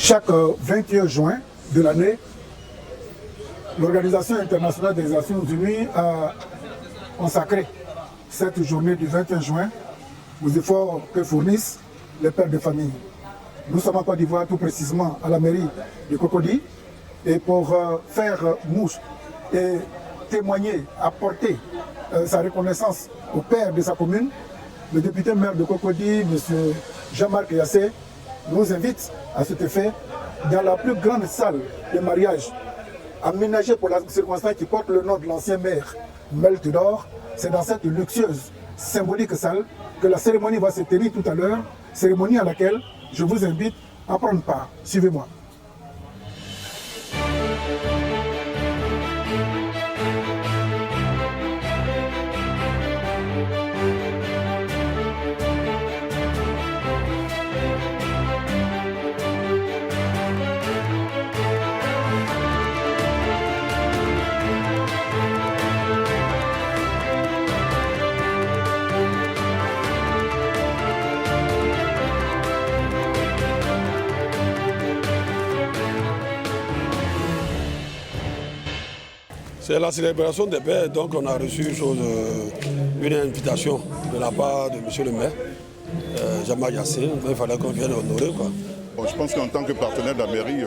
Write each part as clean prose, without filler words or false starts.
Chaque 21 juin de l'année, l'Organisation internationale des Nations Unies a consacré cette journée du 21 juin aux efforts que fournissent les pères de famille. Nous sommes en Côte d'Ivoire, tout précisément à la mairie de Cocody, et pour faire mouche et témoigner, apporter sa reconnaissance au père de sa commune, le député maire de Cocody, M. Jean-Marc Yassé, nous invite à cet effet dans la plus grande salle de mariage aménagée pour la circonstance qui porte le nom de l'ancien maire Meltedor. C'est dans cette luxueuse, symbolique salle que la cérémonie va se tenir tout à l'heure, cérémonie à laquelle je vous invite à prendre part. Suivez-moi. C'est la célébration des pères, donc on a reçu une invitation de la part de M. le maire, Jean-Marc Yassé, il fallait qu'on vienne honorer. Bon, je pense qu'en tant que partenaire de la mairie, il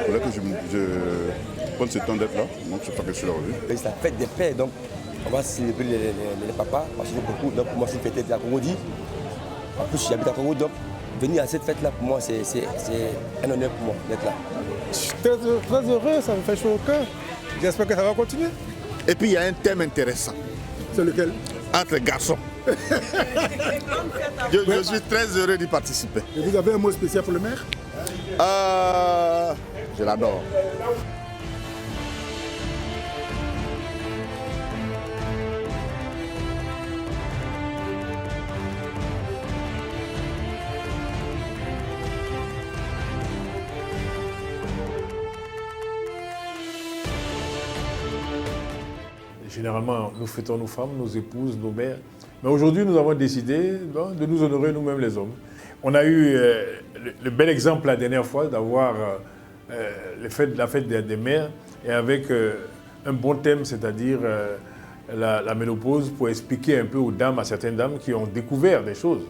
faudrait que je prenne ce temps d'être là, donc je ne sais pas que je suis là aujourd'hui. C'est la fête des pères, donc on va célébrer les papas, parce que beaucoup, donc pour moi c'est une fête de la Congodi. En plus j'habite à Congo, donc venir à cette fête-là pour moi c'est un honneur pour moi d'être là. Je suis très heureux, ça me fait chaud au cœur. J'espère que ça va continuer. Et puis il y a un thème intéressant. C'est lequel? Entre garçons. je suis très heureux d'y participer. Et vous avez un mot spécial pour le maire? Je l'adore. Généralement, nous fêtons nos femmes, nos épouses, nos mères. Mais aujourd'hui, nous avons décidé de nous honorer nous-mêmes les hommes. On a eu le bel exemple la dernière fois d'avoir la fête des mères et avec un bon thème, c'est-à-dire la ménopause, pour expliquer un peu aux dames, à certaines dames qui ont découvert des choses.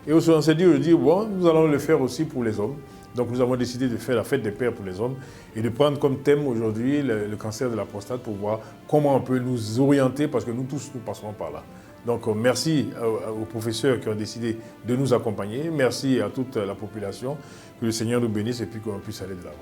Et on s'est dit aujourd'hui, bon, nous allons le faire aussi pour les hommes. Donc nous avons décidé de faire la fête des pères pour les hommes et de prendre comme thème aujourd'hui le cancer de la prostate pour voir comment on peut nous orienter parce que nous tous nous passerons par là. Donc merci aux professeurs qui ont décidé de nous accompagner, merci à toute la population, que le Seigneur nous bénisse et puis qu'on puisse aller de l'avant.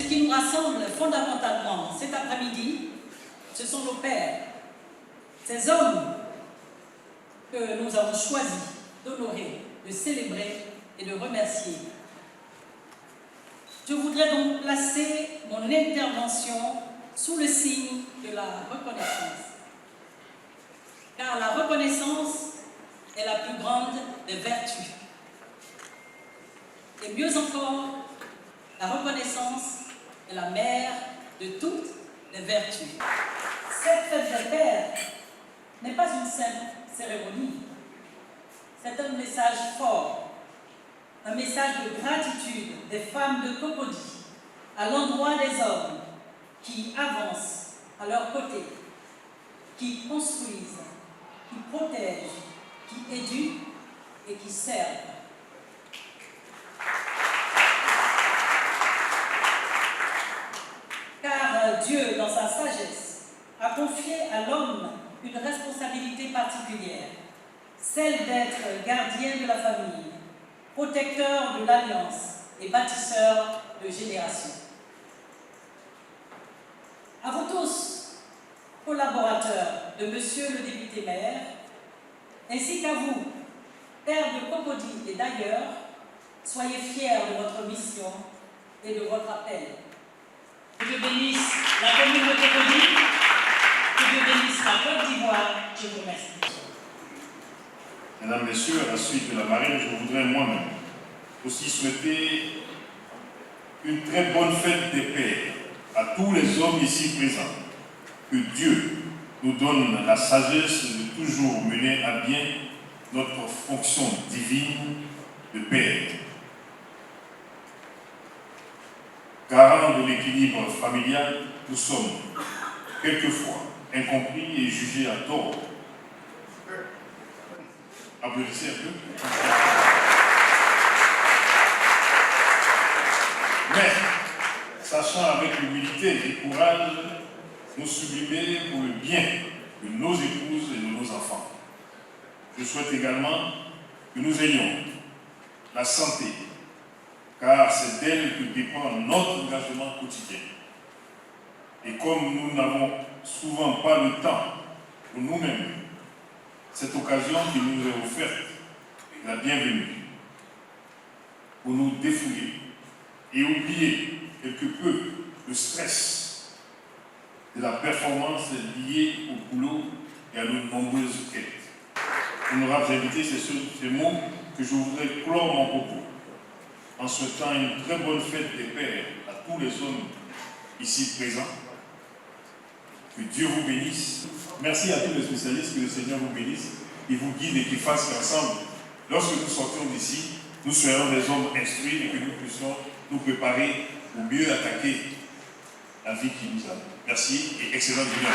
Ce qui nous rassemble fondamentalement cet après-midi, ce sont nos pères, ces hommes que nous avons choisi d'honorer, de célébrer et de remercier. Je voudrais donc placer mon intervention sous le signe de la reconnaissance. Car la reconnaissance est la plus grande des vertus. Et mieux encore, la reconnaissance est la mère de toutes les vertus. Cette fête des pères n'est pas une simple cérémonie. C'est un message fort, un message de gratitude des femmes de Cocody à l'endroit des hommes qui avancent à leur côté, qui construisent, qui protègent, qui éduquent et qui servent. Car Dieu, dans sa sagesse, a confié à l'homme une responsabilité particulière, celle d'être gardien de la famille, protecteur de l'alliance et bâtisseur de générations. À vous tous, collaborateurs de Monsieur le député maire, ainsi qu'à vous, pères de Cocody et d'ailleurs, soyez fiers de votre mission et de votre appel. Que Dieu bénisse la commune de Cocody, que Dieu bénisse la Côte d'Ivoire. Je vous remercie. Mesdames, Messieurs, à la suite de la marraine, je voudrais moi-même aussi souhaiter une très bonne fête des pères à tous les hommes ici présents. Que Dieu nous donne la sagesse de toujours mener à bien notre fonction divine de père. Garant de l'équilibre familial, nous sommes quelquefois incompris et jugés à tort. Applaudissez un peu. Mais, sachant avec humilité et courage, nous sublimer pour le bien de nos épouses et de nos enfants. Je souhaite également que nous ayons la santé, car c'est d'elle que dépend notre engagement quotidien. Et comme nous n'avons souvent pas le temps pour nous-mêmes, cette occasion qui nous est offerte est la bienvenue pour nous défouler et oublier quelque peu le stress de la performance liée au boulot et à nos nombreuses quêtes. Honorables invités, c'est sur ces mots que je voudrais clore mon propos en souhaitant une très bonne fête des pères à tous les hommes ici présents. Que Dieu vous bénisse. Merci à tous les spécialistes, que le Seigneur vous bénisse, il vous guide et qu'il fasse qu'ensemble, lorsque nous sortions d'ici, nous soyons des hommes instruits et que nous puissions nous préparer pour mieux attaquer la vie qui nous a. Merci et excellente journée à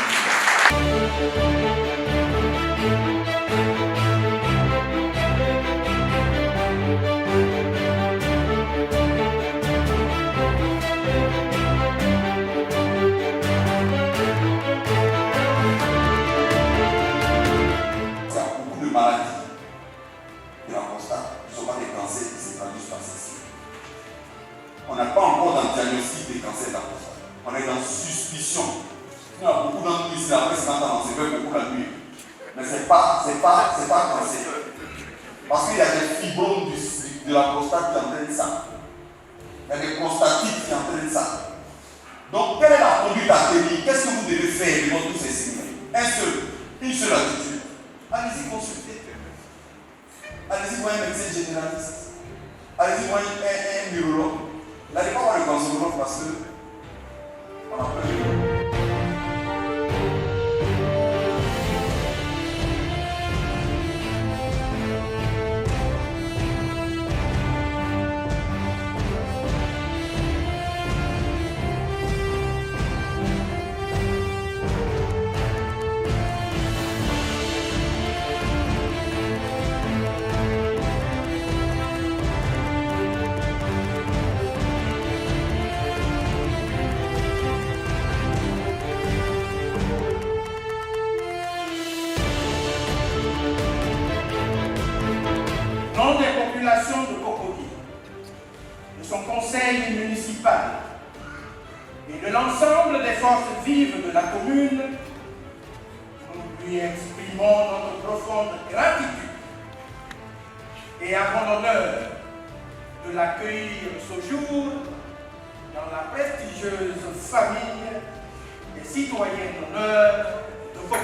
beaucoup de maladies de la prostate ne sont pas des cancers qui se traduisent par ceci. On n'a pas encore dans le diagnostic des cancers de la prostate. On est dans suspicion. Il y a beaucoup d'entre nous ici, après c'est quand on se fait beaucoup la nuit. Mais ce n'est pas cancer. Parce qu'il y a des fibromes de la prostate qui entraînent ça. Il y a des prostatites qui entraînent ça. Donc, quelle est la conduite à tenir? Qu'est-ce que vous devez faire devant tous ces signes? Une seule attitude. Allez-y consulter. Allez-y voir un médecin généraliste. Allez-y voir un neurologue. N'allez pas voir le cancérologue parce que on a peur. Nom des populations de Cocody, de son conseil municipal et de l'ensemble des forces vives de la commune, nous lui exprimons notre profonde gratitude et avons l'honneur de l'accueillir ce jour dans la prestigieuse famille des citoyens d'honneur de Cocody.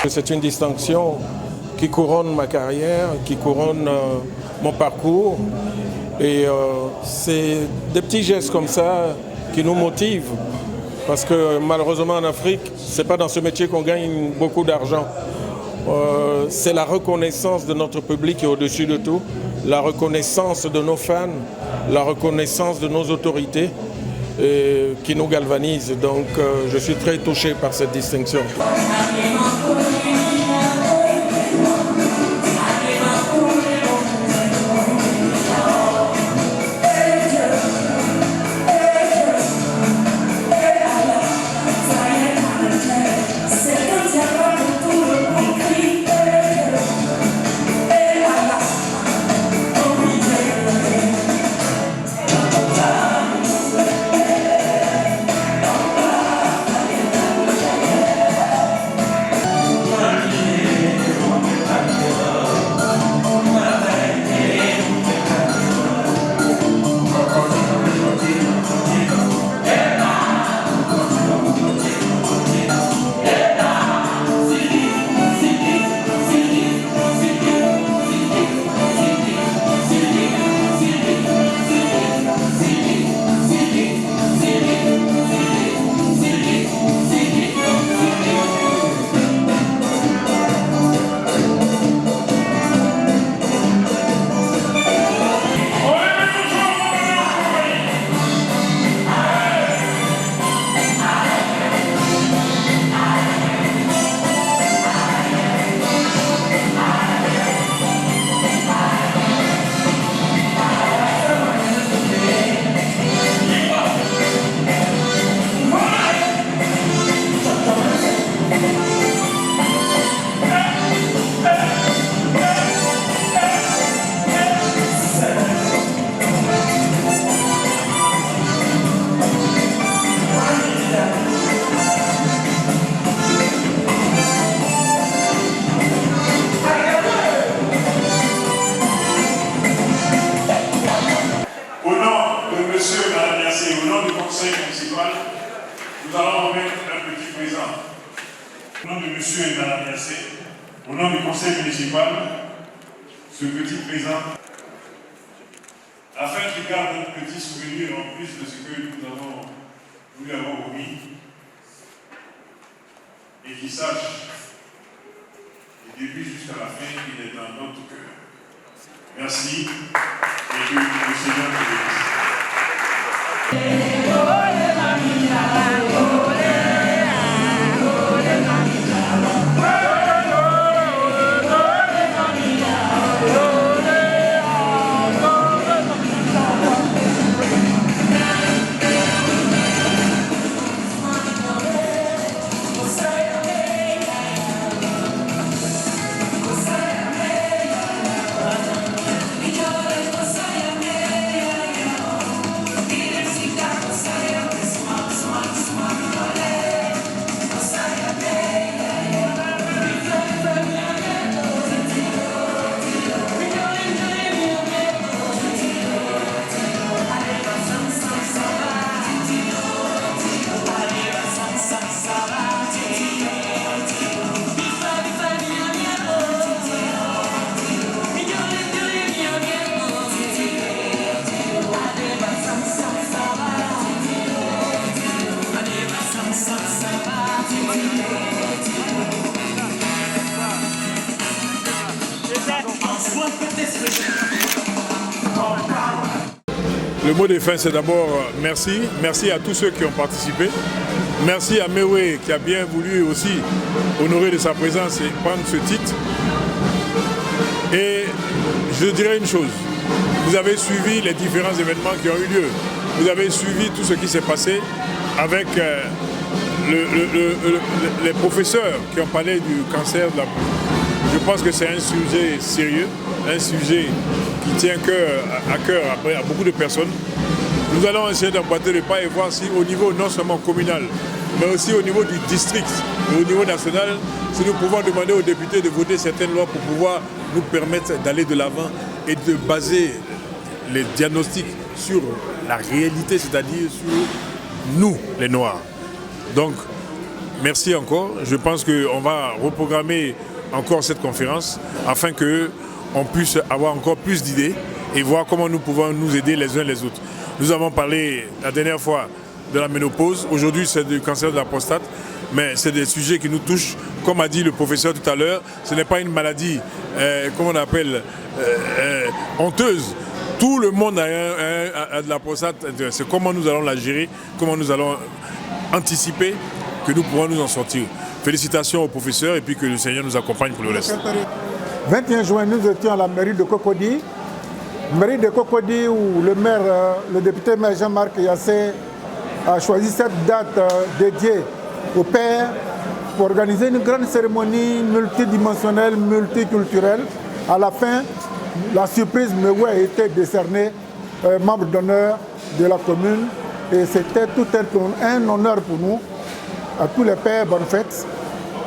C'est une distinction qui couronne ma carrière, qui couronne mon parcours. Et c'est des petits gestes comme ça qui nous motivent. Parce que malheureusement en Afrique, ce n'est pas dans ce métier qu'on gagne beaucoup d'argent. C'est la reconnaissance de notre public qui est au-dessus de tout, la reconnaissance de nos fans, la reconnaissance de nos autorités qui nous galvanise. Donc je suis très touché par cette distinction. Nous allons remettre un petit présent. Au nom de monsieur et madame Yassé, au nom du conseil municipal, ce petit présent, afin qu'il garde un petit souvenir en plus de ce que nous lui avons remis, et qu'il sache, du début jusqu'à la fin, qu'il est dans notre cœur. Merci, et que le Seigneur vous bénisse. Le mot de fin, c'est d'abord merci. Merci à tous ceux qui ont participé. Merci à Mewe qui a bien voulu aussi honorer de sa présence et prendre ce titre. Et je dirais une chose, vous avez suivi les différents événements qui ont eu lieu. Vous avez suivi tout ce qui s'est passé avec les professeurs qui ont parlé du cancer de la peau. Je pense que c'est un sujet sérieux, un sujet qui tient à cœur à beaucoup de personnes. Nous allons essayer d'emboîter le pas et voir si au niveau non seulement communal, mais aussi au niveau du district et au niveau national, si nous pouvons demander aux députés de voter certaines lois pour pouvoir nous permettre d'aller de l'avant et de baser les diagnostics sur la réalité, c'est-à-dire sur nous, les Noirs. Donc, merci encore. Je pense qu'on va reprogrammer encore cette conférence afin qu'on puisse avoir encore plus d'idées et voir comment nous pouvons nous aider les uns les autres. Nous avons parlé la dernière fois de la ménopause. Aujourd'hui, c'est du cancer de la prostate. Mais c'est des sujets qui nous touchent. Comme a dit le professeur tout à l'heure, ce n'est pas une maladie, comment on appelle, honteuse. Tout le monde a de la prostate. C'est comment nous allons la gérer, comment nous allons anticiper que nous pourrons nous en sortir. Félicitations au professeur et puis que le Seigneur nous accompagne pour le reste. 21 juin, nous étions à la mairie de Cocody. Mairie de Cocody où le maire, le député maire Jean-Marc Yassé a choisi cette date dédiée aux pères pour organiser une grande cérémonie multidimensionnelle, multiculturelle. À la fin, la surprise Mewé a été décernée membre d'honneur de la commune et c'était tout un honneur pour nous. À tous les pères, bonne fête.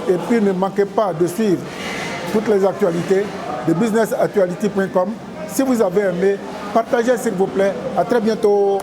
Et puis ne manquez pas de suivre toutes les actualités de businessactuality.com. Si vous avez aimé, partagez s'il vous plaît. À très bientôt.